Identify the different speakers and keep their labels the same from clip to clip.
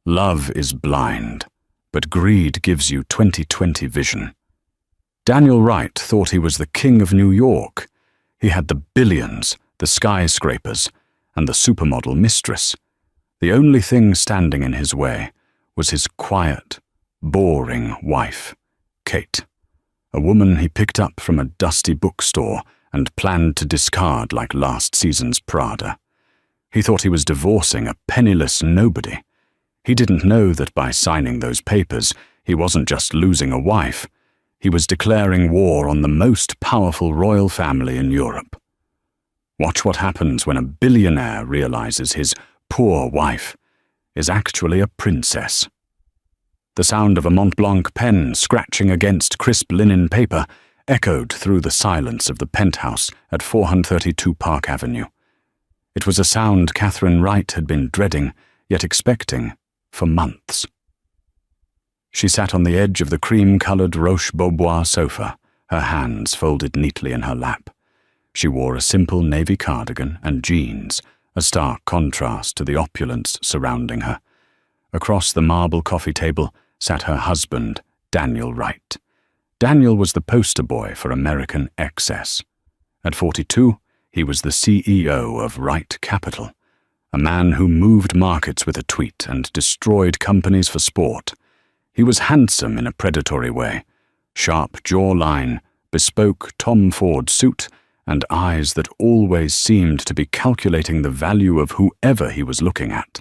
Speaker 1: Love is blind, but greed gives you 20/20 vision. Daniel Wright thought he was the king of New York. He had the billions, the skyscrapers, and the supermodel Mistress. The only thing standing in his way was his quiet, boring wife, Kate, a woman he picked up from a dusty bookstore and planned to discard like last season's Prada. He thought he was divorcing a penniless nobody. He didn't know that by signing those papers, he wasn't just losing a wife. He was declaring war on the most powerful royal family in Europe. Watch what happens when a billionaire realizes his poor wife is actually a princess. The sound of a Mont Blanc pen scratching against crisp linen paper echoed through the silence of the penthouse at 432 Park Avenue. It was a sound Catherine Wright had been dreading, yet expecting, for months. She sat on the edge of the cream-coloured Roche-Beaubois sofa, her hands folded neatly in her lap. She wore a simple navy cardigan and jeans, a stark contrast to the opulence surrounding her. Across the marble coffee table sat her husband, Daniel Wright. Daniel was the poster boy for American excess. At 42, he was the CEO of Wright Capital, a man who moved markets with a tweet and destroyed companies for sport. He was handsome in a predatory way, sharp jawline, bespoke Tom Ford suit, and eyes that always seemed to be calculating the value of whoever he was looking at.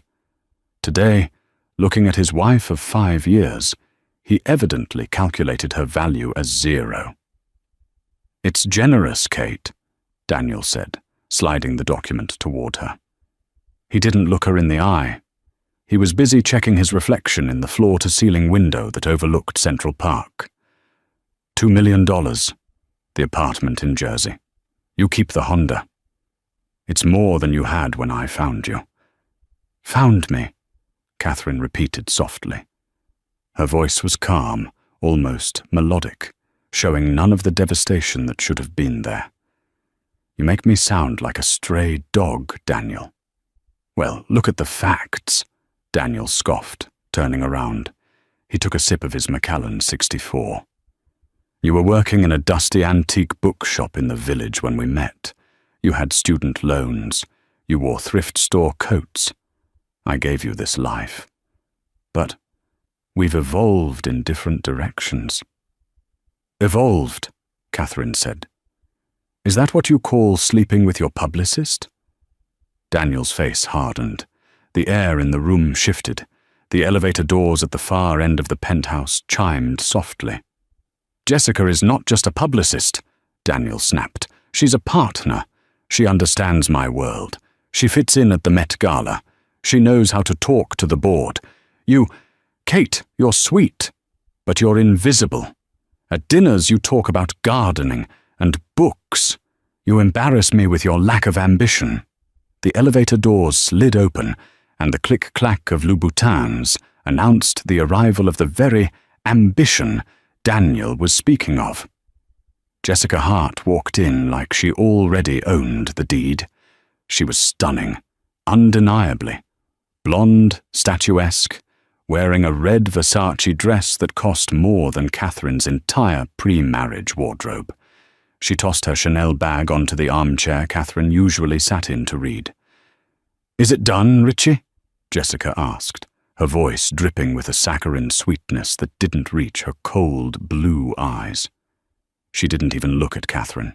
Speaker 1: Today, looking at his wife of 5 years, he evidently calculated her value as 0. "It's generous, Kate," Daniel said, sliding the document toward her. He didn't look her in the eye. He was busy checking his reflection in the floor-to-ceiling window that overlooked Central Park. $2 million, the apartment in Jersey. You keep the Honda. It's more than you had when I found you. "Found me," Catherine repeated softly. Her voice was calm, almost melodic, showing none of the devastation that should have been there. "You make me sound like a stray dog, Daniel." "Well, look at the facts," Daniel scoffed, turning around. He took a sip of his Macallan 64. "You were working in a dusty antique bookshop in the village when we met. You had student loans. You wore thrift store coats. I gave you this life. But we've evolved in different directions." "Evolved," Catherine said. "Is that what you call sleeping with your publicist?" Daniel's face hardened. The air in the room shifted. The elevator doors at the far end of the penthouse chimed softly. "Jessica is not just a publicist," Daniel snapped. "She's a partner. She understands my world. She fits in at the Met Gala. She knows how to talk to the board. Kate, you're sweet, but you're invisible. At dinners you talk about gardening and books. You embarrass me with your lack of ambition." The elevator doors slid open, and the click-clack of Louboutins announced the arrival of the very ambition Daniel was speaking of. Jessica Hart walked in like she already owned the deed. She was stunning, undeniably. Blonde, statuesque, wearing a red Versace dress that cost more than Catherine's entire pre-marriage wardrobe. She tossed her Chanel bag onto the armchair Catherine usually sat in to read. "Is it done, Richie?" Jessica asked, her voice dripping with a saccharine sweetness that didn't reach her cold, blue eyes. She didn't even look at Catherine.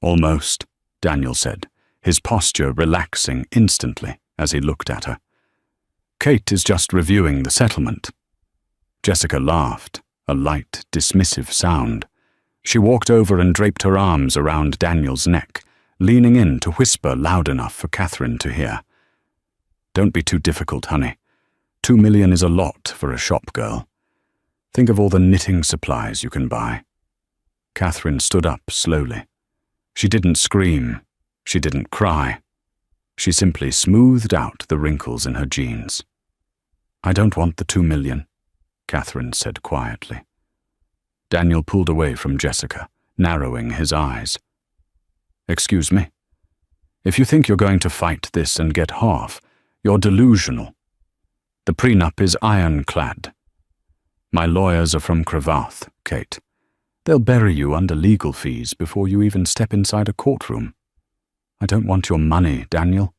Speaker 1: "Almost," Daniel said, his posture relaxing instantly as he looked at her. "Kate is just reviewing the settlement." Jessica laughed, a light, dismissive sound. She walked over and draped her arms around Daniel's neck, leaning in to whisper loud enough for Catherine to hear. "Don't be too difficult, honey. $2 million is a lot for a shop girl. Think of all the knitting supplies you can buy." Catherine stood up slowly. She didn't scream. She didn't cry. She simply smoothed out the wrinkles in her jeans. "I don't want the $2 million, Catherine said quietly. Daniel pulled away from Jessica, narrowing his eyes. "Excuse me? If you think you're going to fight this and get half, you're delusional." The prenup is ironclad. My lawyers are from Cravath, Kate. They'll bury you under legal fees before you even step inside a courtroom. I don't want your money, Daniel,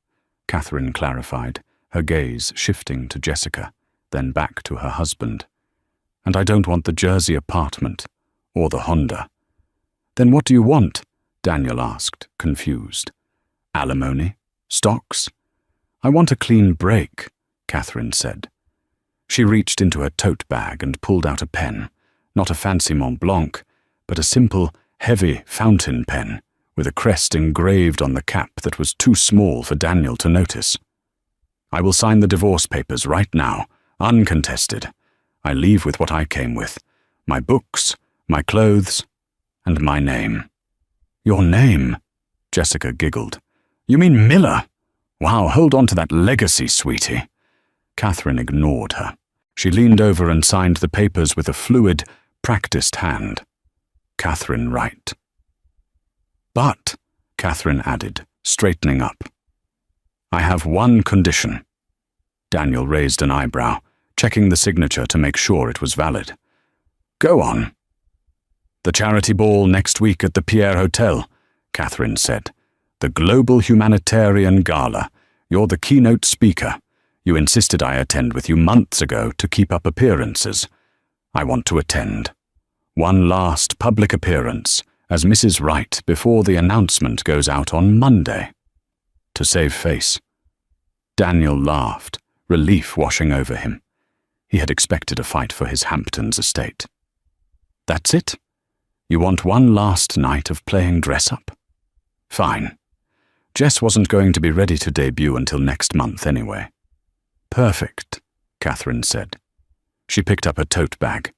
Speaker 1: Catherine clarified, her gaze shifting to Jessica, then back to her husband. And I don't want the Jersey apartment, or the Honda. Then what do you want? Daniel asked, confused. Alimony? Stocks? I want a clean break, Catherine said. She reached into her tote bag and pulled out a pen, not a fancy Mont Blanc, but a simple, heavy fountain pen with a crest engraved on the cap that was too small for Daniel to notice. I will sign the divorce papers right now, uncontested. I leave with what I came with, my books, my clothes, and my name. Your name? Jessica giggled. You mean Miller? Wow, hold on to that legacy, sweetie. Catherine ignored her. She leaned over and signed the papers with a fluid, practiced hand. Catherine Wright. But, Catherine added, straightening up, I have one condition. Daniel raised an eyebrow, checking the signature to make sure it was valid. Go on. The charity ball next week at the Pierre Hotel, Catherine said. The Global Humanitarian Gala. You're the keynote speaker. You insisted I attend with you months ago to keep up appearances. I want to attend. One last public appearance as Mrs. Wright before the announcement goes out on Monday. To save face. Daniel laughed, relief washing over him. He had expected a fight for his Hamptons estate. That's it? You want one last night of playing dress-up? Fine. Jess wasn't going to be ready to debut until next month anyway. Perfect, Catherine said. She picked up her tote bag.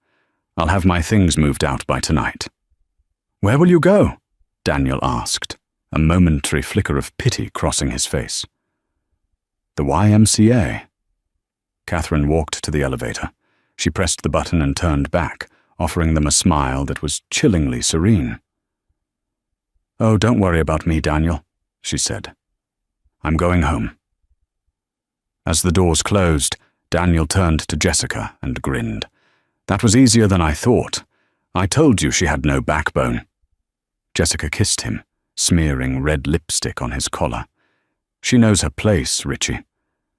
Speaker 1: I'll have my things moved out by tonight. Where will you go? Daniel asked, a momentary flicker of pity crossing his face. The YMCA. Catherine walked to the elevator. She pressed the button and turned back, offering them a smile that was chillingly serene. Oh, don't worry about me, Daniel, she said. I'm going home. As the doors closed, Daniel turned to Jessica and grinned. That was easier than I thought. I told you she had no backbone. Jessica kissed him, smearing red lipstick on his collar. She knows her place, Richie.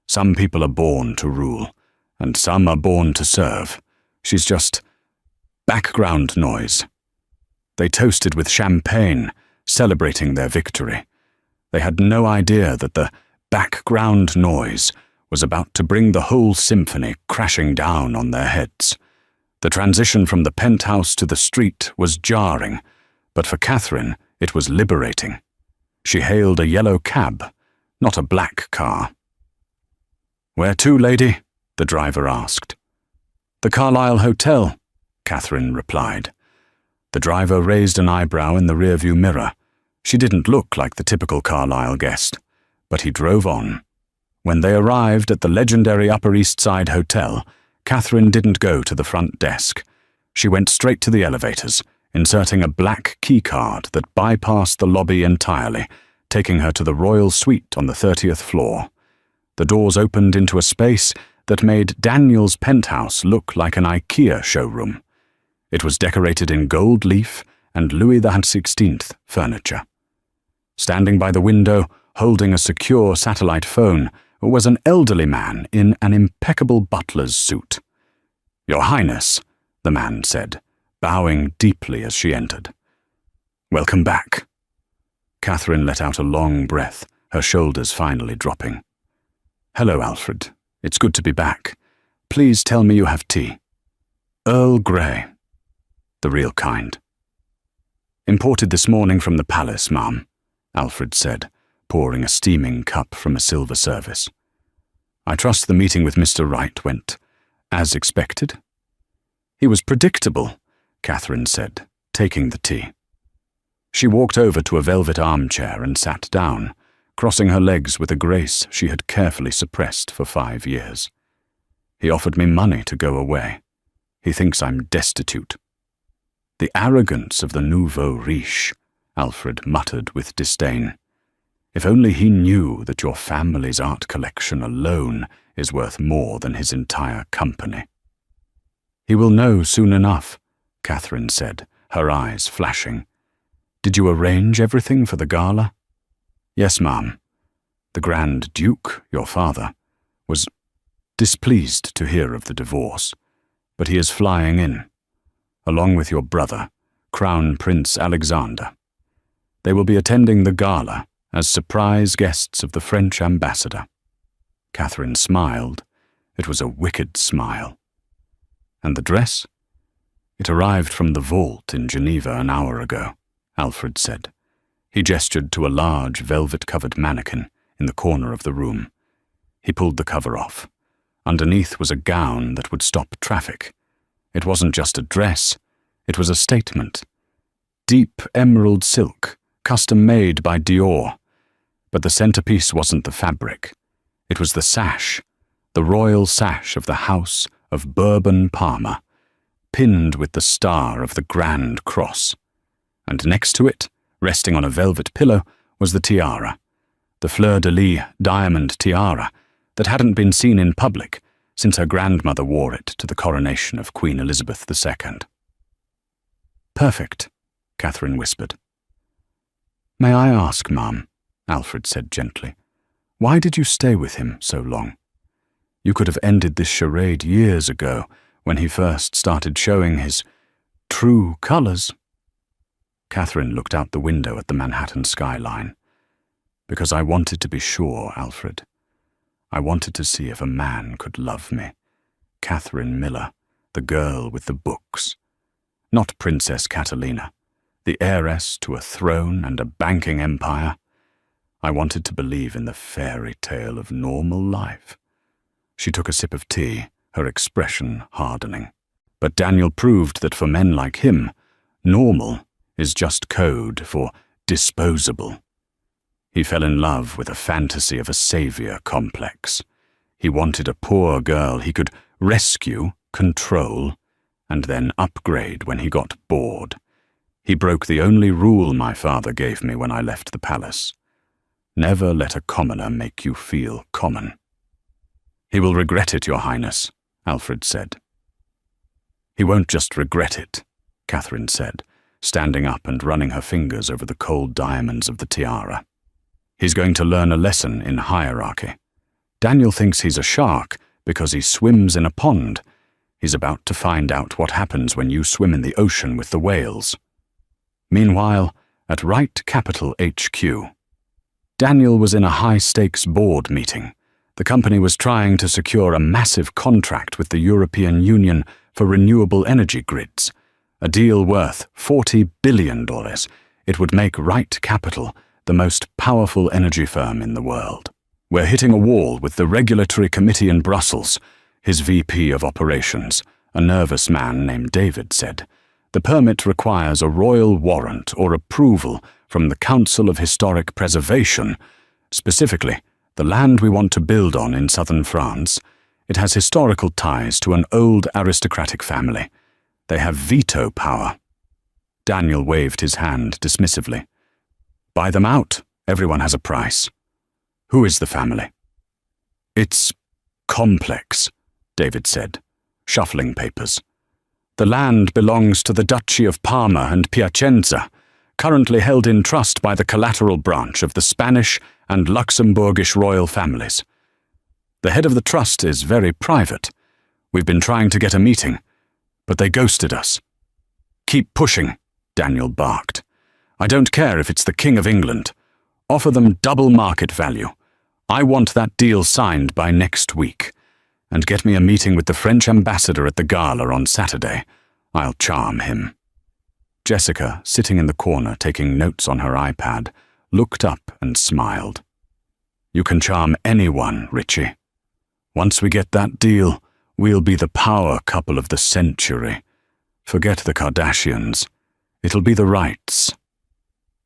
Speaker 1: Some people are born to rule, and some are born to serve. She's just background noise. They toasted with champagne, celebrating their victory. They had no idea that the background noise was about to bring the whole symphony crashing down on their heads. The transition from the penthouse to the street was jarring, but for Catherine it was liberating. She hailed a yellow cab, not a black car. Where to, lady? The driver asked. The Carlisle Hotel, Catherine replied. The driver raised an eyebrow in the rearview mirror. She didn't look like the typical Carlisle guest, but he drove on. When they arrived at the legendary Upper East Side Hotel, Catherine didn't go to the front desk. She went straight to the elevators, inserting a black keycard that bypassed the lobby entirely, taking her to the royal suite on the 30th floor. The doors opened into a space that made Daniel's penthouse look like an IKEA showroom. It was decorated in gold leaf and Louis XVI furniture. Standing by the window, holding a secure satellite phone, was an elderly man in an impeccable butler's suit. Your Highness, the man said, bowing deeply as she entered. Welcome back. Catherine let out a long breath, her shoulders finally dropping. Hello, Alfred. It's good to be back. Please tell me you have tea. Earl Grey. The real kind. Imported this morning from the palace, ma'am, Alfred said, pouring a steaming cup from a silver service. I trust the meeting with Mr. Wright went as expected. He was predictable, Catherine said, taking the tea. She walked over to a velvet armchair and sat down, crossing her legs with a grace she had carefully suppressed for 5 years. He offered me money to go away. He thinks I'm destitute. The arrogance of the nouveau riche, Alfred muttered with disdain. If only he knew that your family's art collection alone is worth more than his entire company. He will know soon enough, Catherine said, her eyes flashing. Did you arrange everything for the gala? Yes, ma'am. The Grand Duke, your father, was displeased to hear of the divorce, but he is flying in, along with your brother, Crown Prince Alexander. They will be attending the gala as surprise guests of the French ambassador. Catherine smiled. It was a wicked smile. And the dress? It arrived from the vault in Geneva an hour ago, Alfred said. He gestured to a large velvet-covered mannequin in the corner of the room. He pulled the cover off. Underneath was a gown that would stop traffic. It wasn't just a dress, it was a statement. Deep emerald silk, custom-made by Dior. But the centerpiece wasn't the fabric. It was the sash, the royal sash of the House of Bourbon-Parma, pinned with the star of the Grand Cross. And next to it, resting on a velvet pillow, was the tiara, the fleur-de-lis diamond tiara that hadn't been seen in public since her grandmother wore it to the coronation of Queen Elizabeth II. Perfect, Catherine whispered. May I ask, ma'am, Alfred said gently, why did you stay with him so long? You could have ended this charade years ago when he first started showing his true colors. Catherine looked out the window at the Manhattan skyline. Because I wanted to be sure, Alfred. I wanted to see if a man could love me. Catherine Miller, the girl with the books. Not Princess Catalina, the heiress to a throne and a banking empire. I wanted to believe in the fairy tale of normal life. She took a sip of tea, her expression hardening. But Daniel proved that for men like him, normal is just code for disposable. He fell in love with a fantasy of a savior complex. He wanted a poor girl he could rescue, control, and then upgrade when he got bored. He broke the only rule my father gave me when I left the palace. Never let a commoner make you feel common. He will regret it, Your Highness, Alfred said. He won't just regret it, Catherine said, standing up and running her fingers over the cold diamonds of the tiara. He's going to learn a lesson in hierarchy. Daniel thinks he's a shark because he swims in a pond. He's about to find out what happens when you swim in the ocean with the whales. Meanwhile, at Wright Capital HQ, Daniel was in a high-stakes board meeting. The company was trying to secure a massive contract with the European Union for renewable energy grids, a deal worth $40 billion. It would make Wright Capital the most powerful energy firm in the world. We're hitting a wall with the regulatory committee in Brussels, his VP of operations, a nervous man named David, said. The permit requires a royal warrant or approval from the Council of Historic Preservation. Specifically, the land we want to build on in southern France, it has historical ties to an old aristocratic family. They have veto power. Daniel waved his hand dismissively. Buy them out. Everyone has a price. Who is the family? It's complex, David said, shuffling papers. The land belongs to the Duchy of Parma and Piacenza, currently held in trust by the collateral branch of the Spanish and Luxembourgish royal families. The head of the trust is very private. We've been trying to get a meeting, but they ghosted us. Keep pushing, Daniel barked. I don't care if it's the King of England. Offer them double market value. I want that deal signed by next week. And get me a meeting with the French ambassador at the gala on Saturday. I'll charm him. Jessica, sitting in the corner taking notes on her iPad, looked up and smiled. You can charm anyone, Richie. Once we get that deal, we'll be the power couple of the century. Forget the Kardashians. It'll be the Wrights.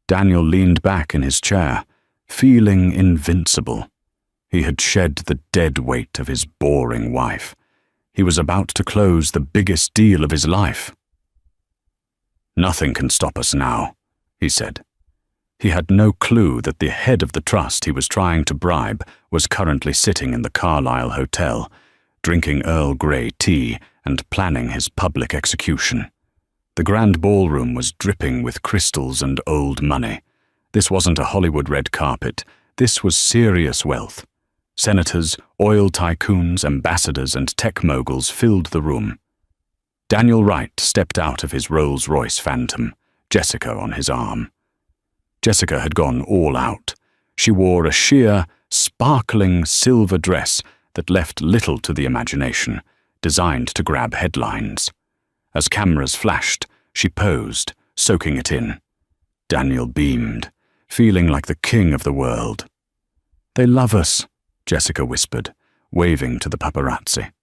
Speaker 1: Daniel leaned back in his chair, feeling invincible. He had shed the dead weight of his boring wife. He was about to close the biggest deal of his life. Nothing can stop us now, he said. He had no clue that the head of the trust he was trying to bribe was currently sitting in the Carlisle Hotel, drinking Earl Grey tea and planning his public execution. The grand ballroom was dripping with crystals and old money. This wasn't a Hollywood red carpet. This was serious wealth. Senators, oil tycoons, ambassadors, and tech moguls filled the room. Daniel Wright stepped out of his Rolls-Royce Phantom, Jessica on his arm. Jessica had gone all out. She wore a sheer, sparkling silver dress that left little to the imagination, designed to grab headlines. As cameras flashed, she posed, soaking it in. Daniel beamed, feeling like the king of the world. "They love us," Jessica whispered, waving to the paparazzi.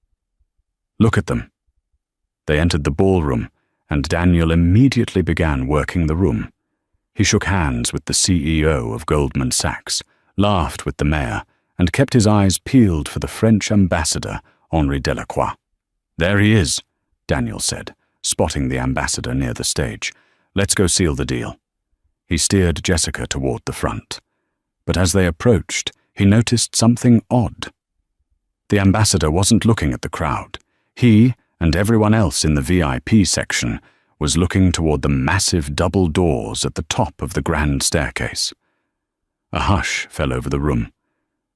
Speaker 1: "Look at them." They entered the ballroom, and Daniel immediately began working the room. He shook hands with the CEO of Goldman Sachs, laughed with the mayor, and kept his eyes peeled for the French ambassador, Henri Delacroix. "There he is," Daniel said, spotting the ambassador near the stage. "Let's go seal the deal." He steered Jessica toward the front. But as they approached, he noticed something odd. The ambassador wasn't looking at the crowd. He, and everyone else in the VIP section, was looking toward the massive double doors at the top of the grand staircase. A hush fell over the room.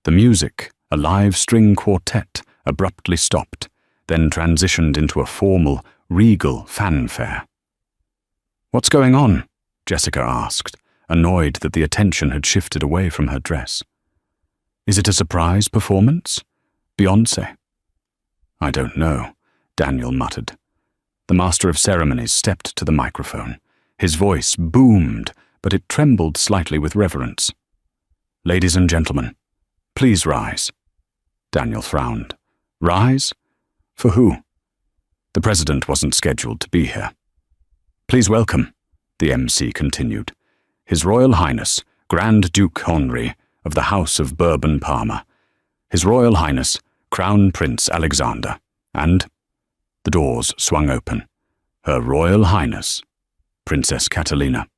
Speaker 1: The music, a live string quartet, abruptly stopped, then transitioned into a formal, regal fanfare. "What's going on?" Jessica asked, annoyed that the attention had shifted away from her dress. "Is it a surprise performance? Beyoncé?" "I don't know," Daniel muttered. The master of ceremonies stepped to the microphone. His voice boomed, but it trembled slightly with reverence. "Ladies and gentlemen, please rise." Daniel frowned. "Rise? For who?" The president wasn't scheduled to be here. "Please welcome," the MC continued, "His Royal Highness, Grand Duke Henri of the House of Bourbon-Parma, His Royal Highness, Crown Prince Alexander, and—" The doors swung open. "Her Royal Highness, Princess Catalina."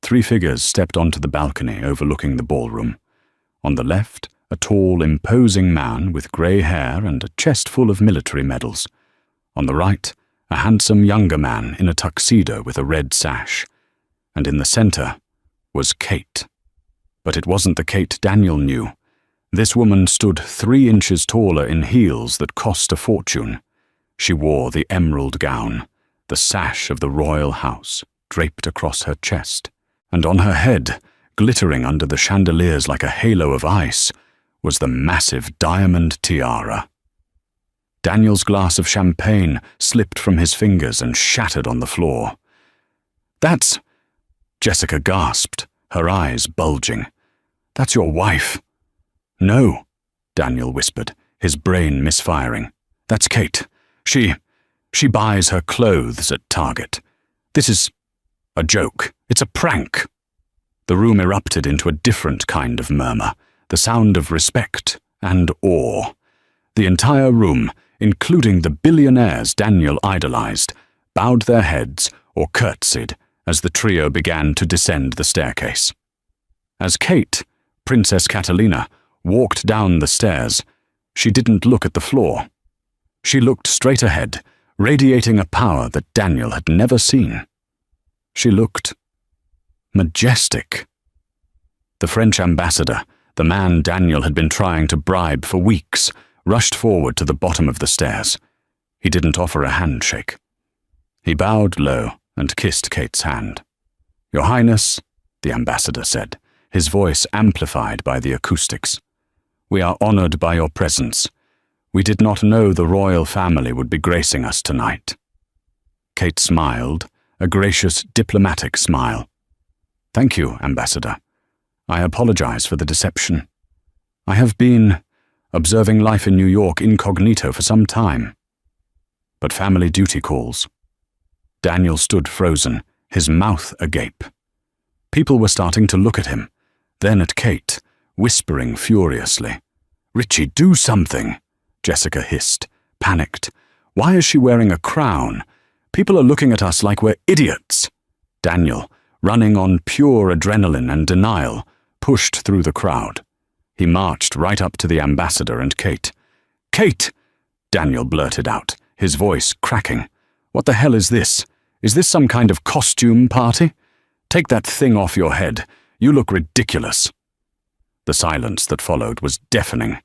Speaker 1: 3 figures stepped onto the balcony overlooking the ballroom. On the left, a tall, imposing man with grey hair and a chest full of military medals. On the right, a handsome younger man in a tuxedo with a red sash. And in the center was Kate. But it wasn't the Kate Daniel knew. This woman stood 3 inches taller in heels that cost a fortune. She wore the emerald gown, the sash of the royal house, draped across her chest, and on her head, glittering under the chandeliers like a halo of ice, was the massive diamond tiara. Daniel's glass of champagne slipped from his fingers and shattered on the floor. "That's—" Jessica gasped, her eyes bulging. "That's your wife." "No," Daniel whispered, his brain misfiring. "That's Kate. She buys her clothes at Target. This is a joke. It's a prank." The room erupted into a different kind of murmur, the sound of respect and awe. The entire room, including the billionaires Daniel idolized, bowed their heads or curtsied as the trio began to descend the staircase. As Kate, Princess Catalina, walked down the stairs, she didn't look at the floor. She looked straight ahead, radiating a power that Daniel had never seen. She looked majestic. The French ambassador, the man Daniel had been trying to bribe for weeks, rushed forward to the bottom of the stairs. He didn't offer a handshake. He bowed low and kissed Kate's hand. "Your Highness," the ambassador said, his voice amplified by the acoustics, "we are honored by your presence. We did not know the royal family would be gracing us tonight." Kate smiled, a gracious, diplomatic smile. "Thank you, Ambassador. I apologize for the deception. I have been observing life in New York incognito for some time. But family duty calls." Daniel stood frozen, his mouth agape. People were starting to look at him, then at Kate, whispering furiously. "Richie, do something!" Jessica hissed, panicked. "Why is she wearing a crown? People are looking at us like we're idiots." Daniel, running on pure adrenaline and denial, pushed through the crowd. He marched right up to the ambassador and Kate. "Kate!" Daniel blurted out, his voice cracking. "What the hell is this? Is this some kind of costume party? Take that thing off your head. You look ridiculous." The silence that followed was deafening.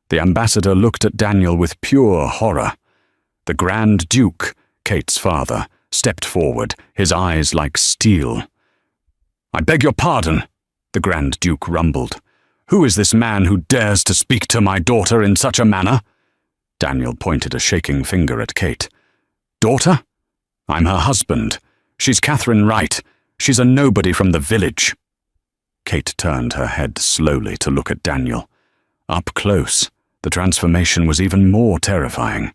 Speaker 1: The ambassador looked at Daniel with pure horror. The Grand Duke, Kate's father, stepped forward, his eyes like steel. "I beg your pardon," the Grand Duke rumbled. "Who is this man who dares to speak to my daughter in such a manner?" Daniel pointed a shaking finger at Kate. "Daughter? I'm her husband. She's Catherine Wright. She's a nobody from the village." Kate turned her head slowly to look at Daniel. Up close, the transformation was even more terrifying.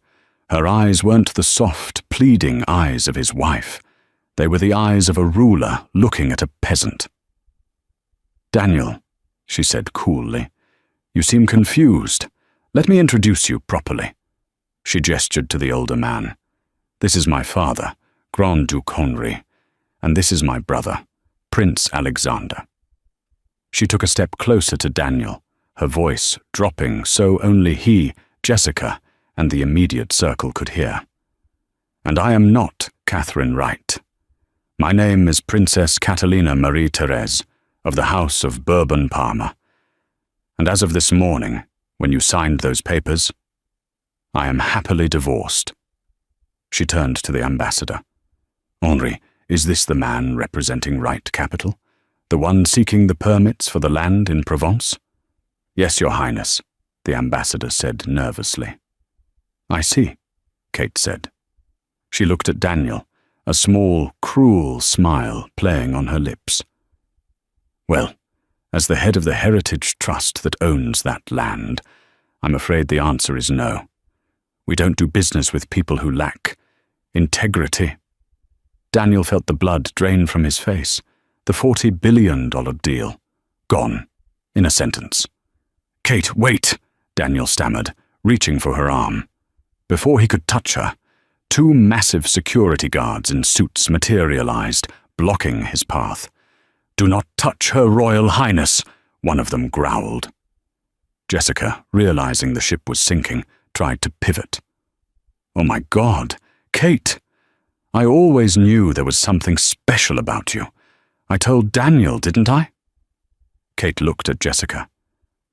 Speaker 1: Her eyes weren't the soft, pleading eyes of his wife. They were the eyes of a ruler looking at a peasant. "Daniel," she said coolly, "you seem confused. Let me introduce you properly." She gestured to the older man. "This is my father, Grand Duke Henri, and this is my brother, Prince Alexander." She took a step closer to Daniel, her voice dropping so only he, Jessica, and the immediate circle could hear. "And I am not Catherine Wright. My name is Princess Catalina Marie-Therese of the House of Bourbon-Parma. And as of this morning, when you signed those papers, I am happily divorced." She turned to the ambassador. "Henri, is this the man representing Wright Capital? The one seeking the permits for the land in Provence?" "Yes, Your Highness," the ambassador said nervously. "I see," Kate said. She looked at Daniel, a small, cruel smile playing on her lips. "Well, as the head of the Heritage Trust that owns that land, I'm afraid the answer is no. We don't do business with people who lack integrity." Daniel felt the blood drain from his face. The $40 billion deal. Gone. In a sentence. "Kate, wait," Daniel stammered, reaching for her arm. Before he could touch her, two massive security guards in suits materialized, blocking his path. "Do not touch Her Royal Highness," one of them growled. Jessica, realizing the ship was sinking, tried to pivot. "Oh my God, Kate! I always knew there was something special about you. I told Daniel, didn't I?" Kate looked at Jessica.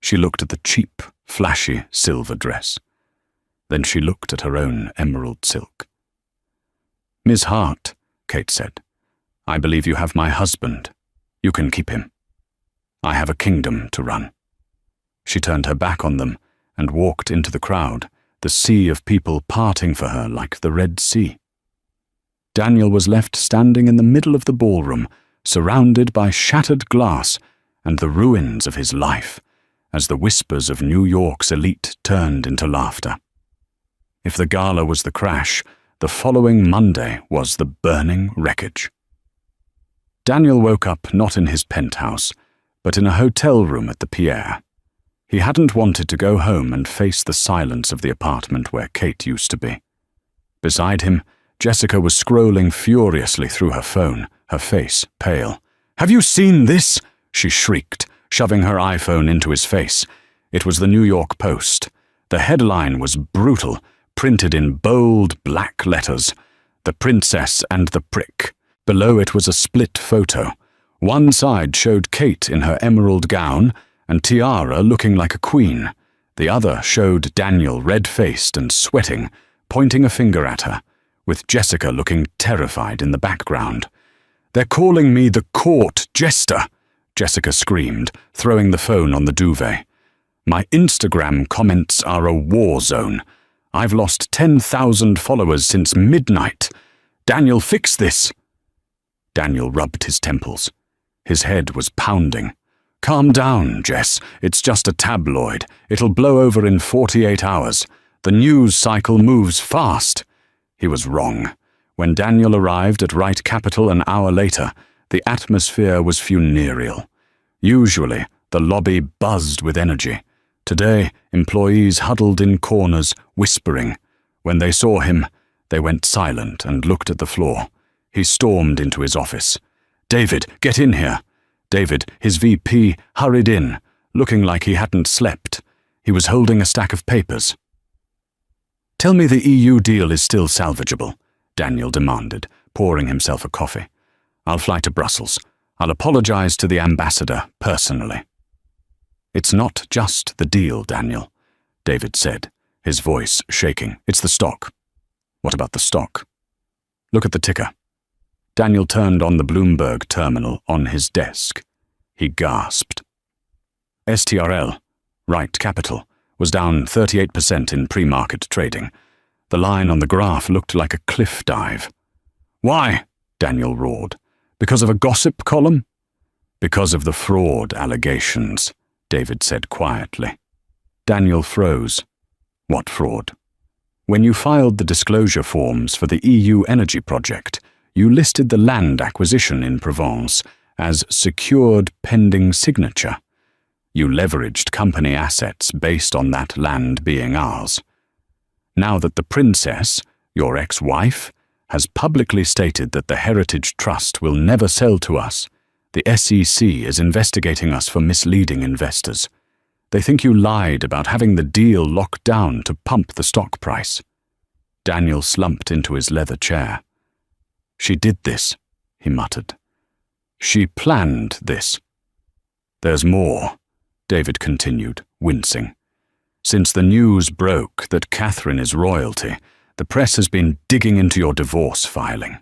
Speaker 1: She looked at the cheap, flashy silver dress. Then she looked at her own emerald silk. "Miss Hart," Kate said, "I believe you have my husband. You can keep him. I have a kingdom to run." She turned her back on them and walked into the crowd, the sea of people parting for her like the Red Sea. Daniel was left standing in the middle of the ballroom, surrounded by shattered glass and the ruins of his life, as the whispers of New York's elite turned into laughter. If the gala was the crash, the following Monday was the burning wreckage. Daniel woke up not in his penthouse, but in a hotel room at the Pierre. He hadn't wanted to go home and face the silence of the apartment where Kate used to be. Beside him, Jessica was scrolling furiously through her phone, her face pale. "Have you seen this?" she shrieked, shoving her iPhone into his face. It was the New York Post. The headline was brutal, printed in bold black letters. "The Princess and the Prick." Below it was a split photo. One side showed Kate in her emerald gown and tiara looking like a queen. The other showed Daniel red-faced and sweating, pointing a finger at her, with Jessica looking terrified in the background. "They're calling me the court jester," Jessica screamed, throwing the phone on the duvet. "My Instagram comments are a war zone. I've lost 10,000 followers since midnight. Daniel, fix this." Daniel rubbed his temples. His head was pounding. "Calm down, Jess. It's just a tabloid. It'll blow over in 48 hours. The news cycle moves fast." He was wrong. When Daniel arrived at Wright Capital an hour later, the atmosphere was funereal. Usually, the lobby buzzed with energy. Today, employees huddled in corners, whispering. When they saw him, they went silent and looked at the floor. He stormed into his office. David, get in here. David, his VP, hurried in, looking like he hadn't slept. He was holding a stack of papers. Tell me the EU deal is still salvageable, Daniel demanded, pouring himself a coffee. I'll fly to Brussels. I'll apologize to the ambassador personally. It's not just the deal, Daniel, David said, his voice shaking. It's the stock. What about the stock? Look at the ticker. Daniel turned on the Bloomberg terminal on his desk. He gasped. STRL, Right Capital, was down 38% in pre-market trading. The line on the graph looked like a cliff dive. Why? Daniel roared. Because of a gossip column? Because of the fraud allegations, David said quietly. Daniel froze. What fraud? When you filed the disclosure forms for the EU energy project, you listed the land acquisition in Provence as secured pending signature. You leveraged company assets based on that land being ours. Now that the Princess, your ex-wife, has publicly stated that the Heritage Trust will never sell to us, the SEC is investigating us for misleading investors. They think you lied about having the deal locked down to pump the stock price. Daniel slumped into his leather chair. She did this, he muttered. She planned this. There's more, David continued, wincing. Since the news broke that Catherine is royalty, the press has been digging into your divorce filing.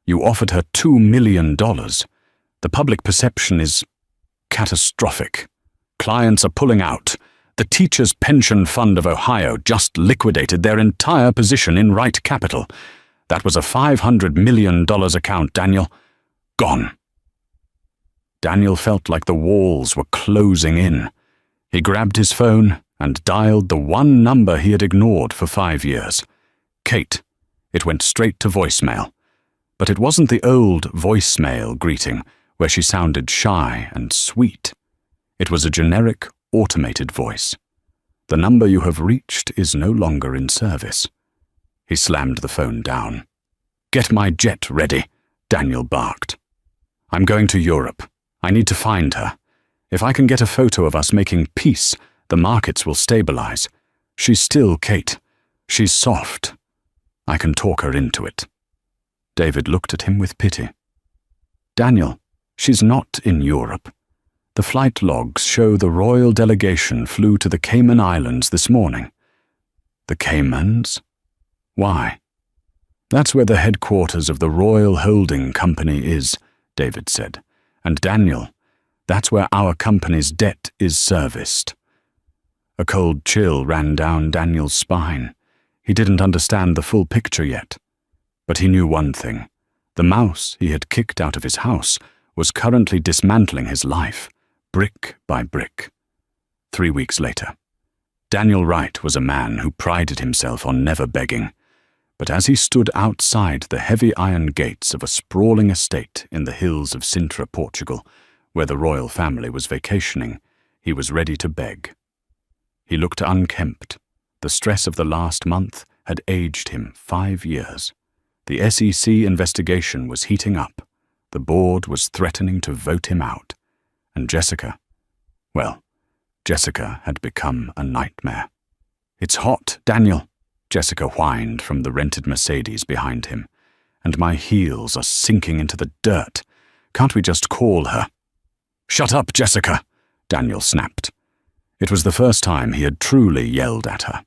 Speaker 1: You offered her $2 million. The public perception is catastrophic. Clients are pulling out. The Teachers' Pension Fund of Ohio just liquidated their entire position in Right Capital. That was a $500 million account, Daniel. Gone. Daniel felt like the walls were closing in. He grabbed his phone and dialed the one number he had ignored for 5 years. Kate. It went straight to voicemail. But it wasn't the old voicemail greeting where she sounded shy and sweet. It was a generic, automated voice. The number you have reached is no longer in service. He slammed the phone down. Get my jet ready, Daniel barked. I'm going to Europe. I need to find her. If I can get a photo of us making peace, the markets will stabilize. She's still Kate. She's soft. I can talk her into it. David looked at him with pity. Daniel, she's not in Europe. The flight logs show the royal delegation flew to the Cayman Islands this morning. The Caymans? Why? That's where the headquarters of the Royal Holding Company is, David said. And Daniel, that's where our company's debt is serviced. A cold chill ran down Daniel's spine. He didn't understand the full picture yet. But he knew one thing. The mouse he had kicked out of his house was currently dismantling his life, brick by brick. 3 weeks later. Daniel Wright was a man who prided himself on never begging. But as he stood outside the heavy iron gates of a sprawling estate in the hills of Sintra, Portugal, where the royal family was vacationing, he was ready to beg. He looked unkempt. The stress of the last month had aged him 5 years. The SEC investigation was heating up. The board was threatening to vote him out. And Jessica, well, Jessica had become a nightmare. It's hot, Daniel, Jessica whined from the rented Mercedes behind him. And my heels are sinking into the dirt. Can't we just call her? Shut up, Jessica, Daniel snapped. It was the first time he had truly yelled at her.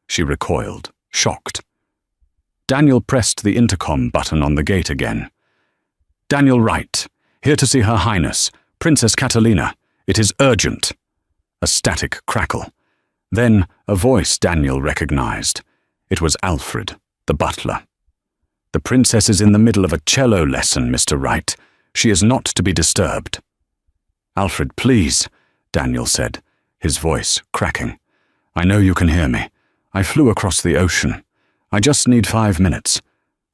Speaker 1: She recoiled, shocked. Daniel pressed the intercom button on the gate again. Daniel Wright, here to see Her Highness, Princess Catalina. It is urgent. A static crackle. Then a voice Daniel recognized. It was Alfred, the butler. The princess is in the middle of a cello lesson, Mr. Wright. She is not to be disturbed. Alfred, please, Daniel said, his voice cracking. I know you can hear me. I flew across the ocean. I just need 5 minutes.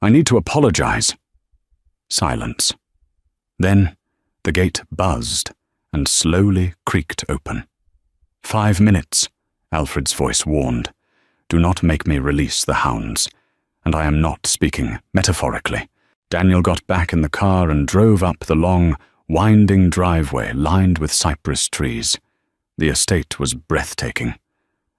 Speaker 1: I need to apologize. Silence. Then the gate buzzed and slowly creaked open. 5 minutes, Alfred's voice warned. Do not make me release the hounds. And I am not speaking metaphorically. Daniel got back in the car and drove up the long, winding driveway lined with cypress trees. The estate was breathtaking.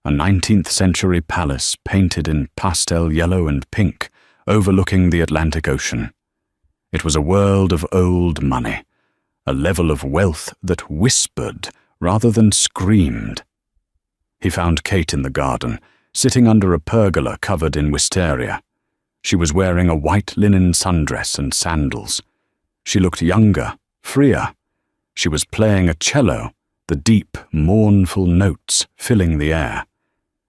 Speaker 1: A 19th-century palace painted in pastel yellow and pink, overlooking the Atlantic Ocean. It was a world of old money, a level of wealth that whispered rather than screamed. He found Kate in the garden, sitting under a pergola covered in wisteria. She was wearing a white linen sundress and sandals. She looked younger, freer. She was playing a cello, the deep, mournful notes filling the air.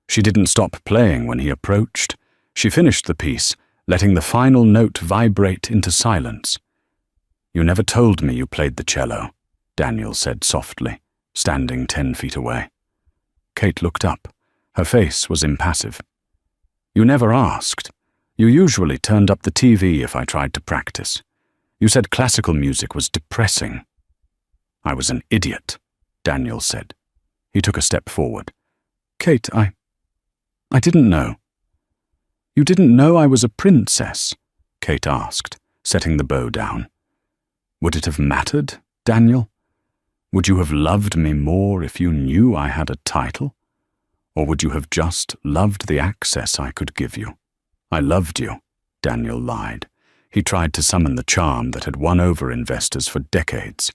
Speaker 1: She didn't stop playing when he approached. She finished the piece, letting the final note vibrate into silence. "You never told me you played the cello," Daniel said softly, standing 10 feet away. Kate looked up. Her face was impassive. "You never asked. You usually turned up the TV if I tried to practice. You said classical music was depressing." "I was an idiot," Daniel said. He took a step forward. "Kate, I didn't know." "You didn't know I was a princess?" Kate asked, setting the bow down. "Would it have mattered, Daniel? Would you have loved me more if you knew I had a title? Or would you have just loved the access I could give you?" "I loved you," Daniel lied. He tried to summon the charm that had won over investors for decades.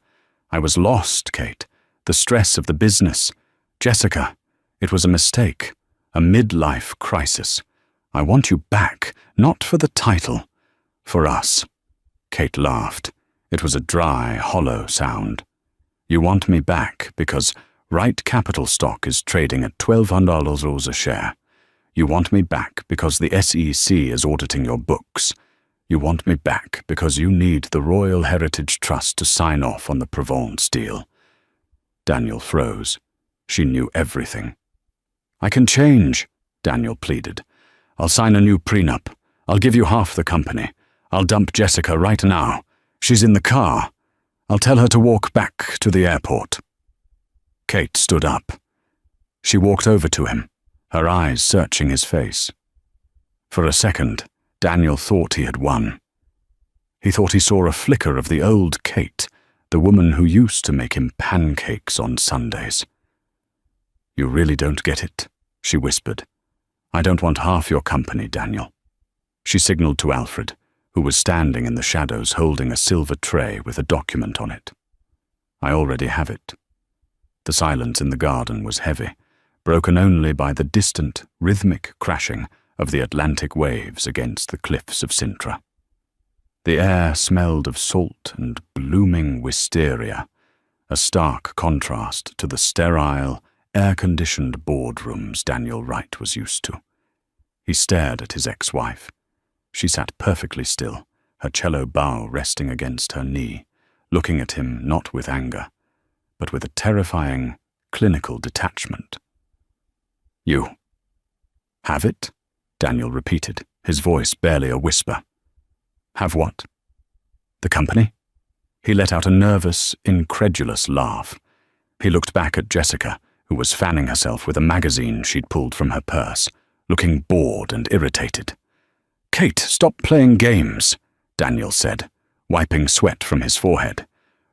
Speaker 1: "I was lost, Kate. The stress of the business. Jessica, it was a mistake, a midlife crisis. I want you back, not for the title, for us." Kate laughed. It was a dry, hollow sound. "You want me back because Wright Capital stock is trading at $1,200 a share. You want me back because the SEC is auditing your books. You want me back because you need the Royal Heritage Trust to sign off on the Provence deal." Daniel froze. She knew everything. "I can change," Daniel pleaded. "I'll sign a new prenup. I'll give you half the company. I'll dump Jessica right now. She's in the car. I'll tell her to walk back to the airport." Kate stood up. She walked over to him, her eyes searching his face. For a second, Daniel thought he had won. He thought he saw a flicker of the old Kate, the woman who used to make him pancakes on Sundays. "You really don't get it," she whispered. "I don't want half your company, Daniel." She signaled to Alfred, who was standing in the shadows holding a silver tray with a document on it. "I already have it." The silence in the garden was heavy, broken only by the distant, rhythmic crashing of the Atlantic waves against the cliffs of Sintra. The air smelled of salt and blooming wisteria, a stark contrast to the sterile, air-conditioned boardrooms Daniel Wright was used to. He stared at his ex-wife. She sat perfectly still, her cello bow resting against her knee, looking at him not with anger, but with a terrifying, clinical detachment. "You have it?" Daniel repeated, his voice barely a whisper. "Have what?" "The company?" He let out a nervous, incredulous laugh. He looked back at Jessica, who was fanning herself with a magazine she'd pulled from her purse, looking bored and irritated. "Kate, stop playing games," Daniel said, wiping sweat from his forehead.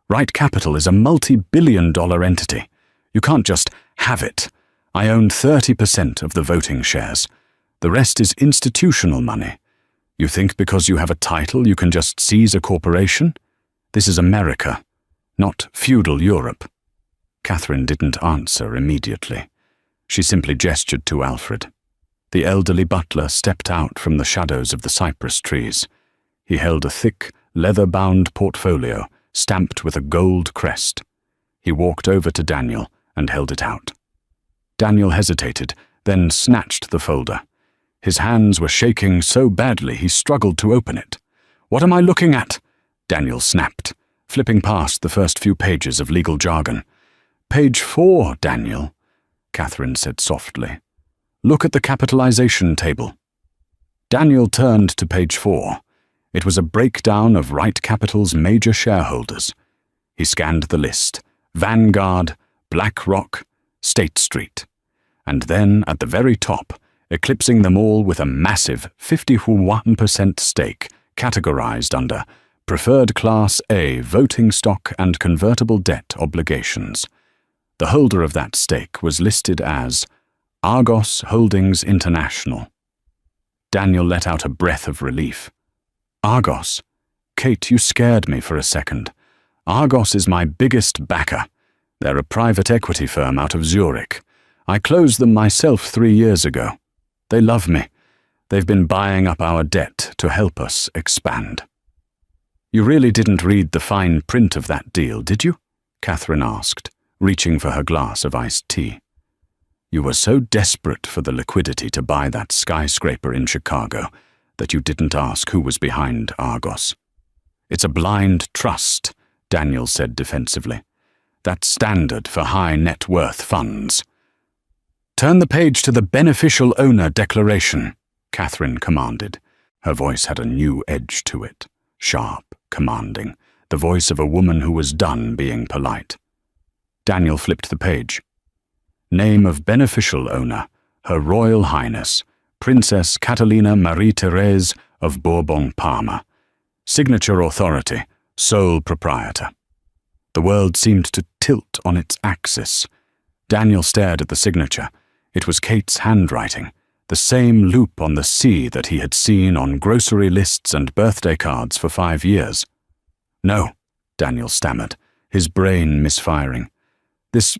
Speaker 1: "Wright Capital is a multi-billion-dollar entity. You can't just have it. I own 30% of the voting shares. The rest is institutional money. You think because you have a title you can just seize a corporation? This is America, not feudal Europe." Catherine didn't answer immediately. She simply gestured to Alfred. The elderly butler stepped out from the shadows of the cypress trees. He held a thick, leather-bound portfolio stamped with a gold crest. He walked over to Daniel and held it out. Daniel hesitated, then snatched the folder. His hands were shaking so badly he struggled to open it. "What am I looking at?" Daniel snapped, flipping past the first few pages of legal jargon. "Page 4, Daniel," Catherine said softly. "Look at the capitalization table." Daniel turned to page 4. It was a breakdown of Wright Capital's major shareholders. He scanned the list: Vanguard, BlackRock, State Street. And then, at the very top, eclipsing them all with a massive 51% stake, categorized under Preferred Class A Voting Stock and Convertible Debt Obligations. The holder of that stake was listed as Argos Holdings International. Daniel let out a breath of relief. Argos? Kate, you scared me for a second. Argos is my biggest backer. They're a private equity firm out of Zurich. I closed them myself 3 years ago. They love me. They've been buying up our debt to help us expand. You really didn't read the fine print of that deal, did you? Catherine asked, reaching for her glass of iced tea. You were so desperate for the liquidity to buy that skyscraper in Chicago that you didn't ask who was behind Argos. It's a blind trust, Daniel said defensively. That's standard for high net worth funds. Turn the page to the beneficial owner declaration, Catherine commanded. Her voice had a new edge to it, sharp, commanding, the voice of a woman who was done being polite. Daniel flipped the page. Name of beneficial owner, Her Royal Highness, Princess Catalina Marie-Thérèse of Bourbon-Parma. Signature authority, sole proprietor. The world seemed to tilt on its axis. Daniel stared at the signature. It was Kate's handwriting, the same loop on the C that he had seen on grocery lists and birthday cards for 5 years. No, Daniel stammered, his brain misfiring. This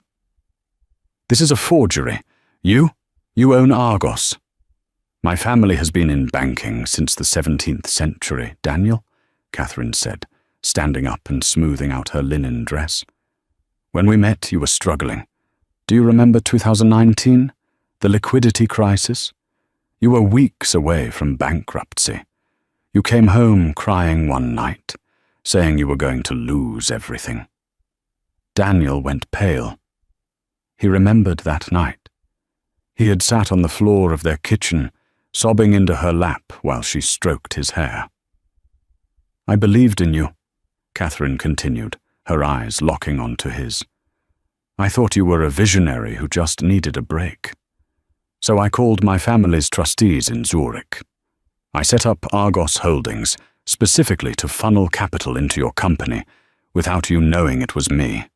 Speaker 1: is a forgery. You own Argos. My family has been in banking since the 17th century, Daniel, Catherine said, standing up and smoothing out her linen dress. When we met, you were struggling. Do you remember 2019? The liquidity crisis? You were weeks away from bankruptcy. You came home crying one night, saying you were going to lose everything. Daniel went pale. He remembered that night. He had sat on the floor of their kitchen, sobbing into her lap while she stroked his hair. I believed in you, Catherine continued, her eyes locking onto his. I thought you were a visionary who just needed a break. So I called my family's trustees in Zurich. I set up Argos Holdings specifically to funnel capital into your company without you knowing it was me.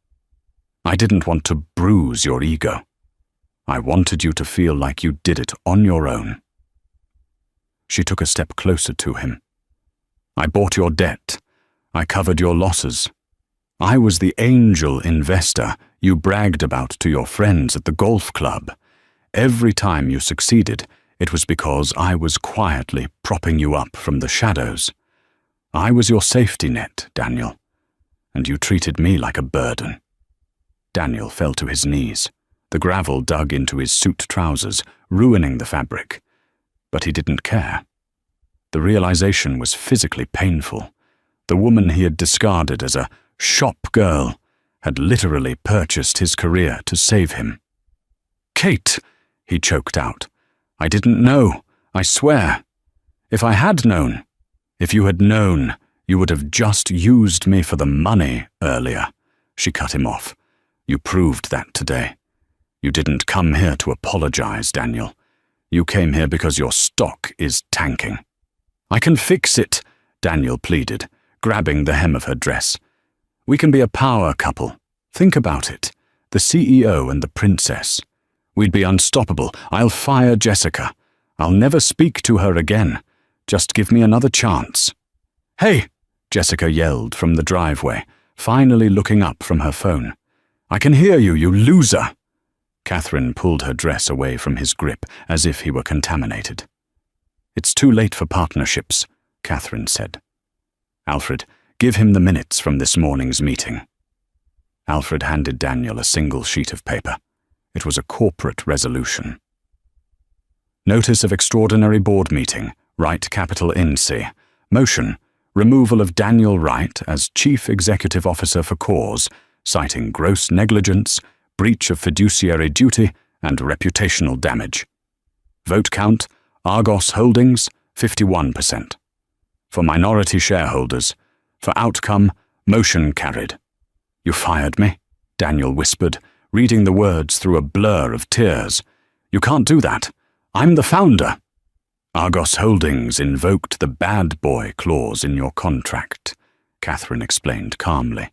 Speaker 1: I didn't want to bruise your ego. I wanted you to feel like you did it on your own. She took a step closer to him. I bought your debt. I covered your losses. I was the angel investor you bragged about to your friends at the golf club. Every time you succeeded, it was because I was quietly propping you up from the shadows. I was your safety net, Daniel, and you treated me like a burden. Daniel fell to his knees. The gravel dug into his suit trousers, ruining the fabric. But he didn't care. The realization was physically painful. The woman he had discarded as a shop girl had literally purchased his career to save him. Kate, he choked out. I didn't know, I swear. If I had known, if you had known, you would have just used me for the money earlier. She cut him off. You proved that today. You didn't come here to apologize, Daniel. You came here because your stock is tanking. I can fix it, Daniel pleaded, grabbing the hem of her dress. We can be a power couple. Think about it. The CEO and the princess. We'd be unstoppable. I'll fire Jessica. I'll never speak to her again. Just give me another chance. Hey, Jessica yelled from the driveway, finally looking up from her phone. I can hear you, you loser. Catherine pulled her dress away from his grip as if he were contaminated. It's too late for partnerships, Catherine said. Alfred, give him the minutes from this morning's meeting. Alfred handed Daniel a single sheet of paper. It was a corporate resolution. Notice of extraordinary board meeting, Wright Capital Inc. Motion, removal of Daniel Wright as Chief Executive Officer for cause, citing gross negligence, breach of fiduciary duty, and reputational damage. Vote count, Argos Holdings, 51%. For minority shareholders. For outcome, motion carried. You fired me, Daniel whispered, reading the words through a blur of tears. You can't do that. I'm the founder. Argos Holdings invoked the bad boy clause in your contract, Catherine explained calmly.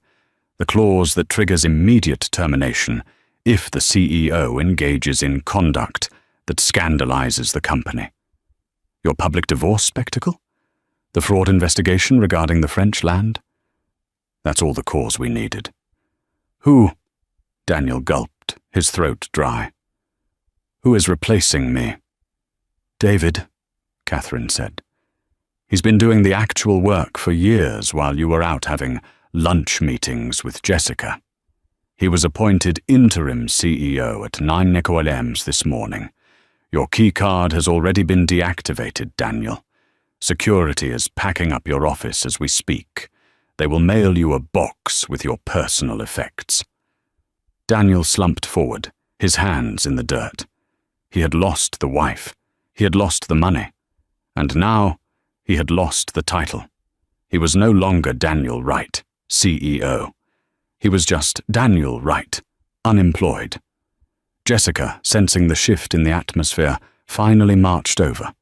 Speaker 1: The clause that triggers immediate termination if the CEO engages in conduct that scandalizes the company. Your public divorce spectacle? The fraud investigation regarding the French land? That's all the cause we needed. Who? Daniel gulped, his throat dry. Who is replacing me? David, Catherine said. He's been doing the actual work for years while you were out having lunch meetings with Jessica. He was appointed interim CEO at 9 Nicolems this morning. Your key card has already been deactivated, Daniel. Security is packing up your office as we speak. They will mail you a box with your personal effects. Daniel slumped forward, his hands in the dirt. He had lost the wife. He had lost the money. And now he had lost the title. He was no longer Daniel Wright, CEO. He was just Daniel Wright, unemployed. Jessica, sensing the shift in the atmosphere, finally marched over.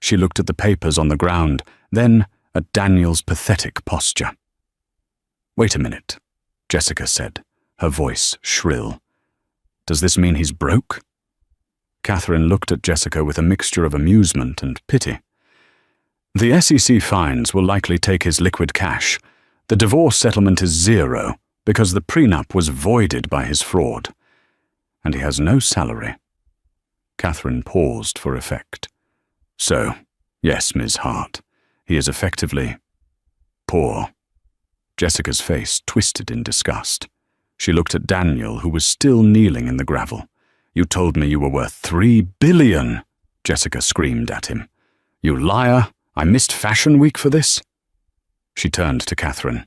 Speaker 1: She looked at the papers on the ground, then at Daniel's pathetic posture. Wait a minute, Jessica said, her voice shrill. Does this mean he's broke? Catherine looked at Jessica with a mixture of amusement and pity. The SEC fines will likely take his liquid cash. The divorce settlement is zero because the prenup was voided by his fraud. And he has no salary. Catherine paused for effect. So, yes, Ms. Hart, he is effectively poor. Jessica's face twisted in disgust. She looked at Daniel, who was still kneeling in the gravel. You told me you were worth $3 billion, Jessica screamed at him. You liar, I missed Fashion Week for this? She turned to Catherine.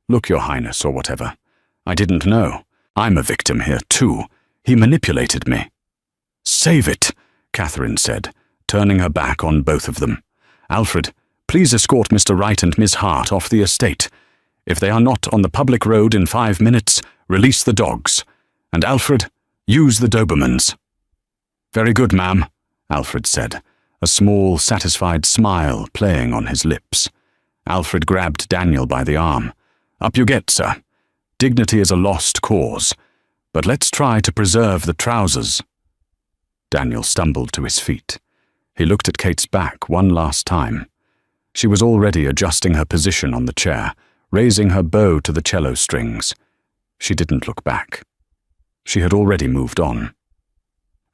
Speaker 1: Look, Your Highness, or whatever. I didn't know. I'm a victim here, too. He manipulated me. Save it, Catherine said, turning her back on both of them. Alfred, please escort Mr. Wright and Miss Hart off the estate. If they are not on the public road in 5 minutes, release the dogs. And Alfred, use the Dobermans. Very good, ma'am, Alfred said, a small, satisfied smile playing on his lips. Alfred grabbed Daniel by the arm. Up you get, sir. Dignity is a lost cause. But let's try to preserve the trousers. Daniel stumbled to his feet. He looked at Kate's back one last time. She was already adjusting her position on the chair, raising her bow to the cello strings. She didn't look back. She had already moved on.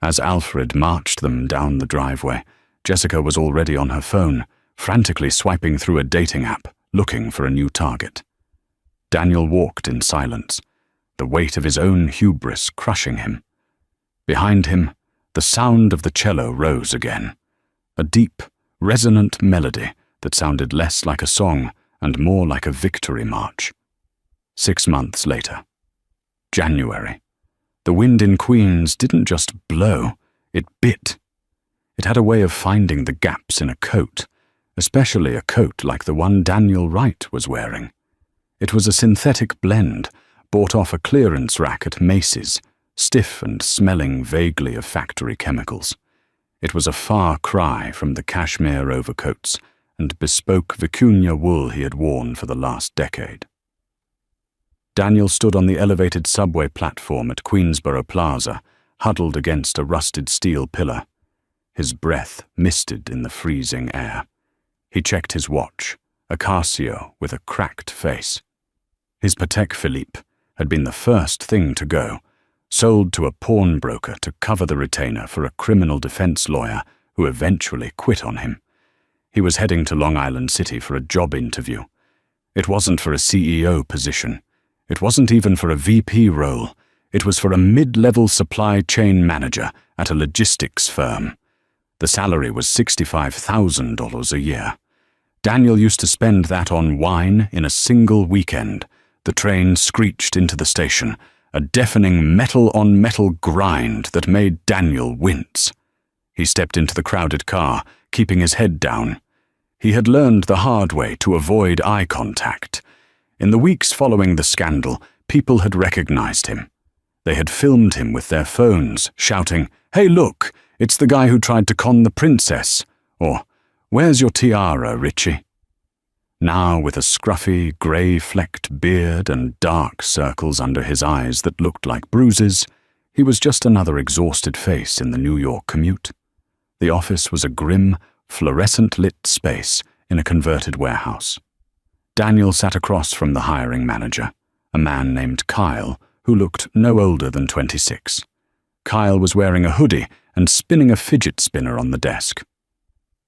Speaker 1: As Alfred marched them down the driveway, Jessica was already on her phone, frantically swiping through a dating app, looking for a new target. Daniel walked in silence, the weight of his own hubris crushing him. Behind him, the sound of the cello rose again, a deep, resonant melody that sounded less like a song and more like a victory march. 6 months later. January. The wind in Queens didn't just blow, it bit. It had a way of finding the gaps in a coat, especially a coat like the one Daniel Wright was wearing. It was a synthetic blend, bought off a clearance rack at Macy's, stiff and smelling vaguely of factory chemicals. It was a far cry from the cashmere overcoats and bespoke vicuña wool he had worn for the last decade. Daniel stood on the elevated subway platform at Queensboro Plaza, huddled against a rusted steel pillar. His breath misted in the freezing air. He checked his watch, a Casio with a cracked face. His Patek Philippe had been the first thing to go, sold to a pawnbroker to cover the retainer for a criminal defense lawyer who eventually quit on him. He was heading to Long Island City for a job interview. It wasn't for a CEO position. It wasn't even for a VP role. It was for a mid-level supply chain manager at a logistics firm. The salary was $65,000 a year. Daniel used to spend that on wine in a single weekend. The train screeched into the station, a deafening metal-on-metal grind that made Daniel wince. He stepped into the crowded car, keeping his head down. He had learned the hard way to avoid eye contact. In the weeks following the scandal, people had recognized him. They had filmed him with their phones, shouting, "Hey, look, it's the guy who tried to con the princess," Or, "Where's your tiara, Richie?" Now, with a scruffy, grey-flecked beard and dark circles under his eyes that looked like bruises, he was just another exhausted face in the New York commute. The office was a grim, fluorescent-lit space in a converted warehouse. Daniel sat across from the hiring manager, a man named Kyle, who looked no older than 26. Kyle was wearing a hoodie and spinning a fidget spinner on the desk.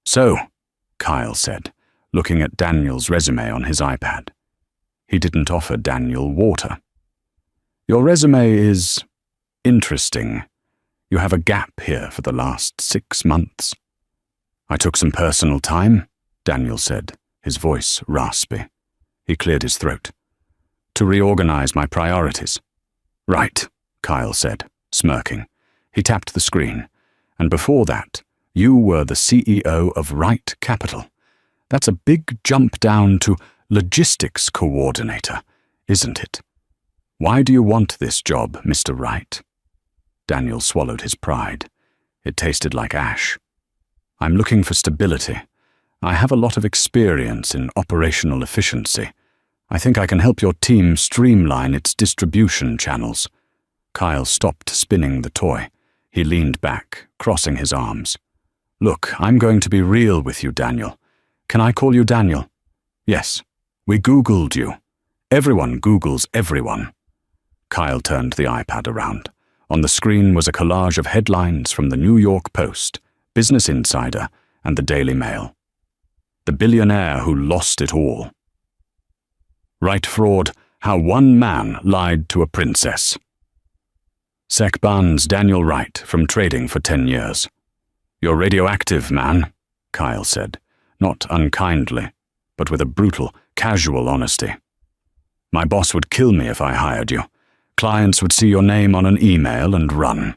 Speaker 1: "So," Kyle said, looking at Daniel's resume on his iPad. He didn't offer Daniel water. "Your resume is interesting. You have a gap here for the last 6 months." "I took some personal time," Daniel said, his voice raspy. He cleared his throat. "To reorganize my priorities." "Right," Kyle said, smirking. He tapped the screen. "And before that, you were the CEO of Wright Capital. That's a big jump down to logistics coordinator, isn't it? Why do you want this job, Mr. Wright?" Daniel swallowed his pride. It tasted like ash. "I'm looking for stability. I have a lot of experience in operational efficiency. I think I can help your team streamline its distribution channels." Kyle stopped spinning the toy. He leaned back, crossing his arms. "Look, I'm going to be real with you, Daniel. Can I call you Daniel?" "Yes. We Googled you. Everyone Googles everyone." Kyle turned the iPad around. On the screen was a collage of headlines from the New York Post, Business Insider, and the Daily Mail. "The billionaire who lost it all." "Wright fraud, how one man lied to a princess." "SEC bans Daniel Wright from trading for 10 years. "You're radioactive, man," Kyle said, not unkindly, but with a brutal, casual honesty. "My boss would kill me if I hired you. Clients would see your name on an email and run.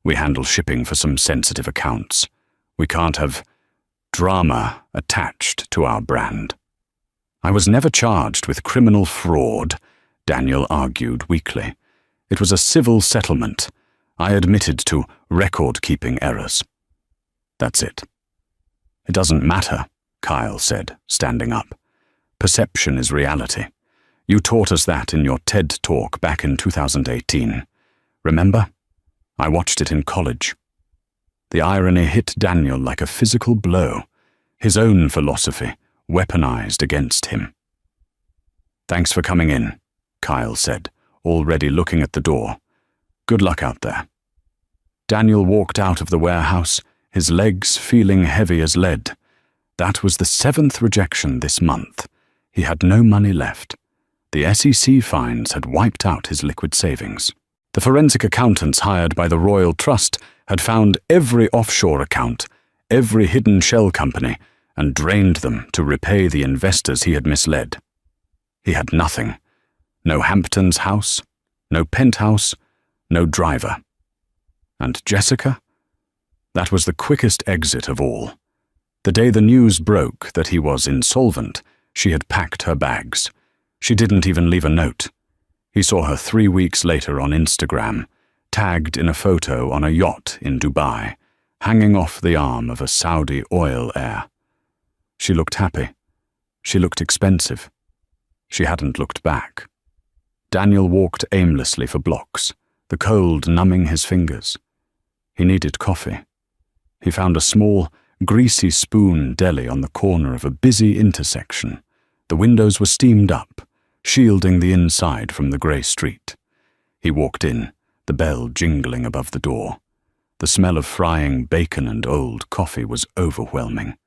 Speaker 1: We handle shipping for some sensitive accounts. We can't have drama attached to our brand." "I was never charged with criminal fraud," Daniel argued weakly. "It was a civil settlement. I admitted to record-keeping errors." "That's it." "It doesn't matter," Kyle said, standing up. "Perception is reality. You taught us that in your TED Talk back in 2018. Remember? I watched it in college." The irony hit Daniel like a physical blow, his own philosophy weaponized against him. "Thanks for coming in," Kyle said, already looking at the door. "Good luck out there." Daniel walked out of the warehouse, his legs feeling heavy as lead. That was the 7th rejection this month. He had no money left. The SEC fines had wiped out his liquid savings. The forensic accountants hired by the Royal Trust had found every offshore account, every hidden shell company, and drained them to repay the investors he had misled. He had nothing. No Hampton's house, no penthouse, no driver. And Jessica? That was the quickest exit of all. The day the news broke that he was insolvent, she had packed her bags. She didn't even leave a note. He saw her 3 weeks later on Instagram, tagged in a photo on a yacht in Dubai, hanging off the arm of a Saudi oil heir. She looked happy. She looked expensive. She hadn't looked back. Daniel walked aimlessly for blocks, the cold numbing his fingers. He needed coffee. He found a small, greasy spoon deli on the corner of a busy intersection. The windows were steamed up, shielding the inside from the grey street. He walked in, the bell jingling above the door. The smell of frying bacon and old coffee was overwhelming.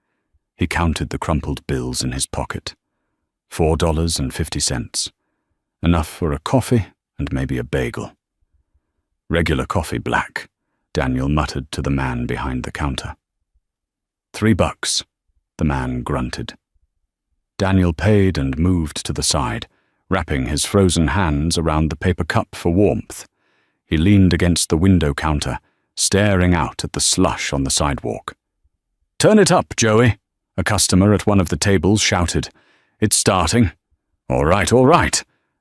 Speaker 1: He counted the crumpled bills in his pocket. $4.50. Enough for a coffee and maybe a bagel. "Regular coffee, black," Daniel muttered to the man behind the counter. $3, the man grunted. Daniel paid and moved to the side, wrapping his frozen hands around the paper cup for warmth. He leaned against the window counter, staring out at the slush on the sidewalk. "Turn it up, Joey," a customer at one of the tables shouted. "It's starting." All right,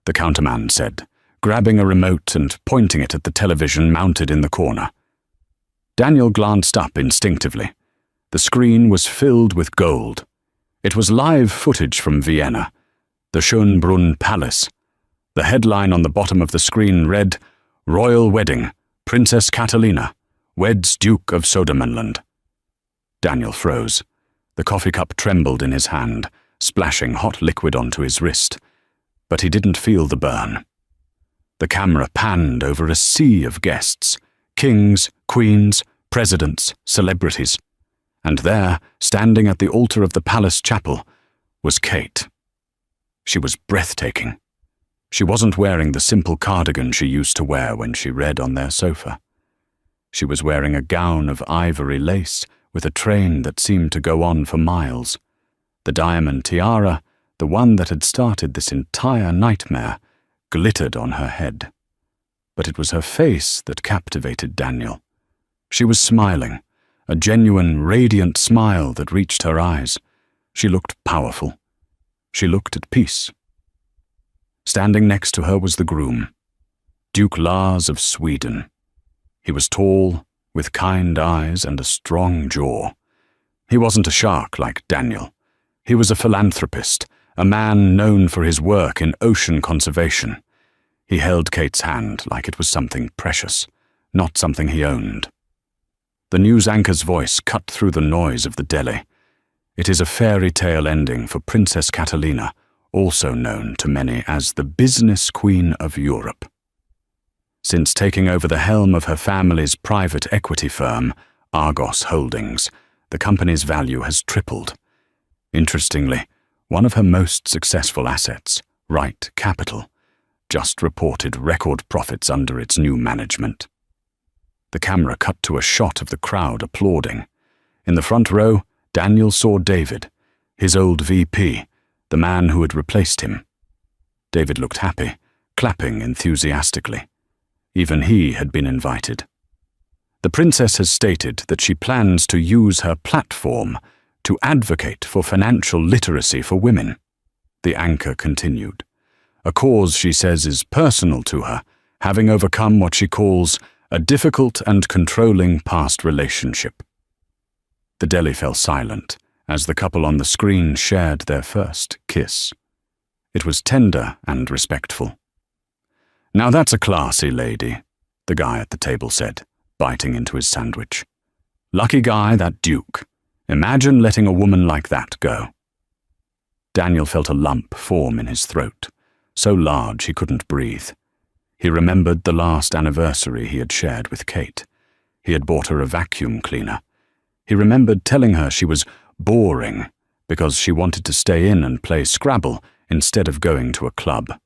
Speaker 1: the counterman said, grabbing a remote and pointing it at the television mounted in the corner. Daniel glanced up instinctively. The screen was filled with gold. It was live footage from Vienna, the Schönbrunn Palace. The headline on the bottom of the screen read, "Royal Wedding, Princess Catalina, weds Duke of Södermanland." Daniel froze. The coffee cup trembled in his hand, splashing hot liquid onto his wrist. But he didn't feel the burn. The camera panned over a sea of guests, kings, queens, presidents, celebrities. And there, standing at the altar of the palace chapel, was Kate. She was breathtaking. She wasn't wearing the simple cardigan she used to wear when she read on their sofa. She was wearing a gown of ivory lace with a train that seemed to go on for miles. The diamond tiara, the one that had started this entire nightmare, glittered on her head. But it was her face that captivated Daniel. She was smiling, a genuine, radiant smile that reached her eyes. She looked powerful. She looked at peace. Standing next to her was the groom, Duke Lars of Sweden. He was tall, with kind eyes and a strong jaw. He wasn't a shark like Daniel. He was a philanthropist, a man known for his work in ocean conservation. He held Kate's hand like it was something precious, not something he owned. The news anchor's voice cut through the noise of the deli. It is a fairy tale ending for Princess Catalina, also known to many as the business queen of Europe. Since taking over the helm of her family's private equity firm, Argos Holdings, the company's value has tripled. Interestingly, one of her most successful assets, Right Capital, just reported record profits under its new management. The camera cut to a shot of the crowd applauding. In the front row, Daniel saw David, his old VP, the man who had replaced him. David looked happy, clapping enthusiastically. Even he had been invited. The princess has stated that she plans to use her platform to advocate for financial literacy for women. The anchor continued. A cause she says is personal to her, having overcome what she calls a difficult and controlling past relationship. The deli fell silent as the couple on the screen shared their first kiss. It was tender and respectful. "Now that's a classy lady," the guy at the table said, biting into his sandwich. "Lucky guy, that Duke. Imagine letting a woman like that go." Daniel felt a lump form in his throat, so large he couldn't breathe. He remembered the last anniversary he had shared with Kate. He had bought her a vacuum cleaner. He remembered telling her she was boring because she wanted to stay in and play Scrabble instead of going to a club.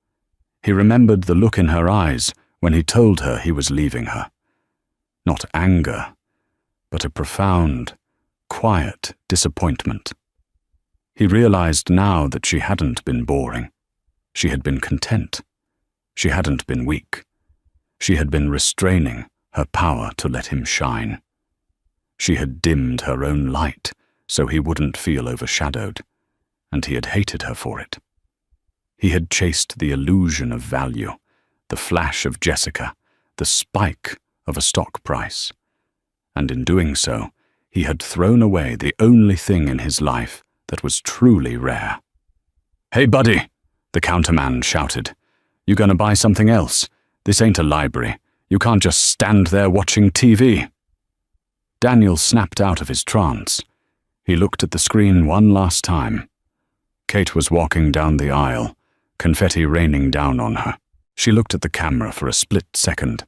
Speaker 1: He remembered the look in her eyes when he told her he was leaving her. Not anger, but a profound, quiet disappointment. He realized now that she hadn't been boring. She had been content. She hadn't been weak. She had been restraining her power to let him shine. She had dimmed her own light so he wouldn't feel overshadowed, and he had hated her for it. He had chased the illusion of value, the flash of Jessica, the spike of a stock price. And in doing so, he had thrown away the only thing in his life that was truly rare. "Hey, buddy," the counterman shouted. "You gonna buy something else? This ain't a library. You can't just stand there watching TV." Daniel snapped out of his trance. He looked at the screen one last time. Kate was walking down the aisle, confetti raining down on her. She looked at the camera for a split second,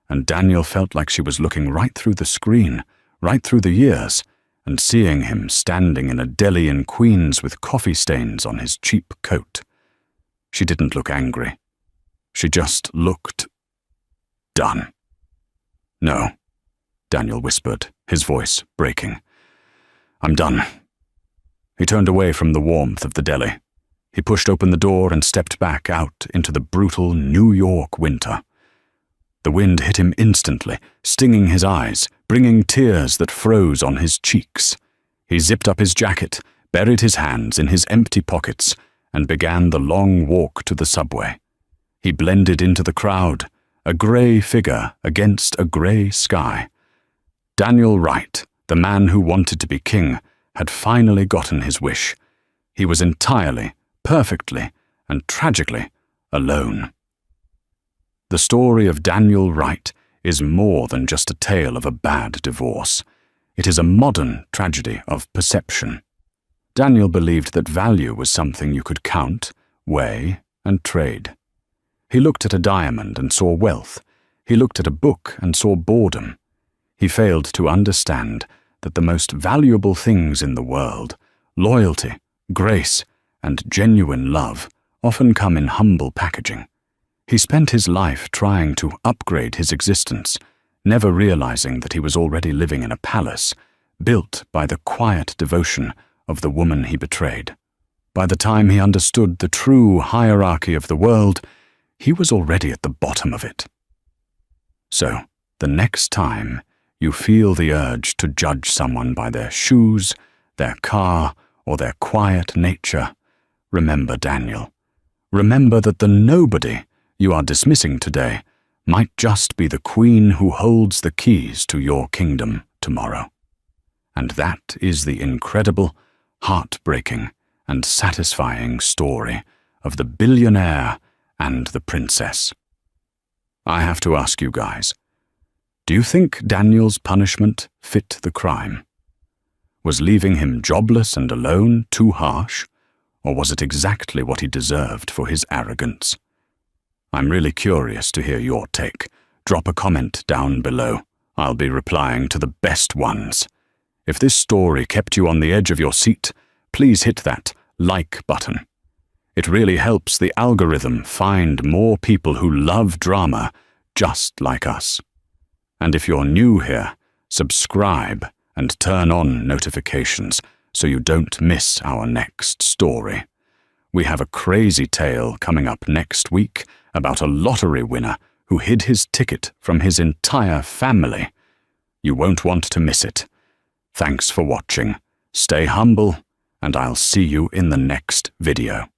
Speaker 1: and Daniel felt like she was looking right through the screen, right through the years, and seeing him standing in a deli in Queens with coffee stains on his cheap coat. She didn't look angry. She just looked done. "No," Daniel whispered, his voice breaking. "I'm done." He turned away from the warmth of the deli. He pushed open the door and stepped back out into the brutal New York winter. The wind hit him instantly, stinging his eyes, bringing tears that froze on his cheeks. He zipped up his jacket, buried his hands in his empty pockets, and began the long walk to the subway. He blended into the crowd, a grey figure against a grey sky. Daniel Wright, The man who wanted to be king had finally gotten his wish. He was entirely, perfectly, and tragically alone. The story of Daniel Wright is more than just a tale of a bad divorce. It is a modern tragedy of perception. Daniel believed that value was something you could count, weigh, and trade. He looked at a diamond and saw wealth. He looked at a book and saw boredom. He failed to understand that the most valuable things in the world, loyalty, grace, and genuine love, often come in humble packaging. He spent his life trying to upgrade his existence, never realizing that he was already living in a palace, built by the quiet devotion of the woman he betrayed. By the time he understood the true hierarchy of the world, he was already at the bottom of it. So, the next time you feel the urge to judge someone by their shoes, their car, or their quiet nature, remember Daniel. Remember that the nobody you are dismissing today might just be the queen who holds the keys to your kingdom tomorrow. And that is the incredible, heartbreaking, and satisfying story of the billionaire and the princess. I have to ask you guys, do you think Daniel's punishment fit the crime? Was leaving him jobless and alone too harsh, or was it exactly what he deserved for his arrogance? I'm really curious to hear your take. Drop a comment down below. I'll be replying to the best ones. If this story kept you on the edge of your seat, please hit that like button. It really helps the algorithm find more people who love drama just like us. And if you're new here, subscribe and turn on notifications so you don't miss our next story. We have a crazy tale coming up next week about a lottery winner who hid his ticket from his entire family. You won't want to miss it. Thanks for watching. Stay humble, and I'll see you in the next video.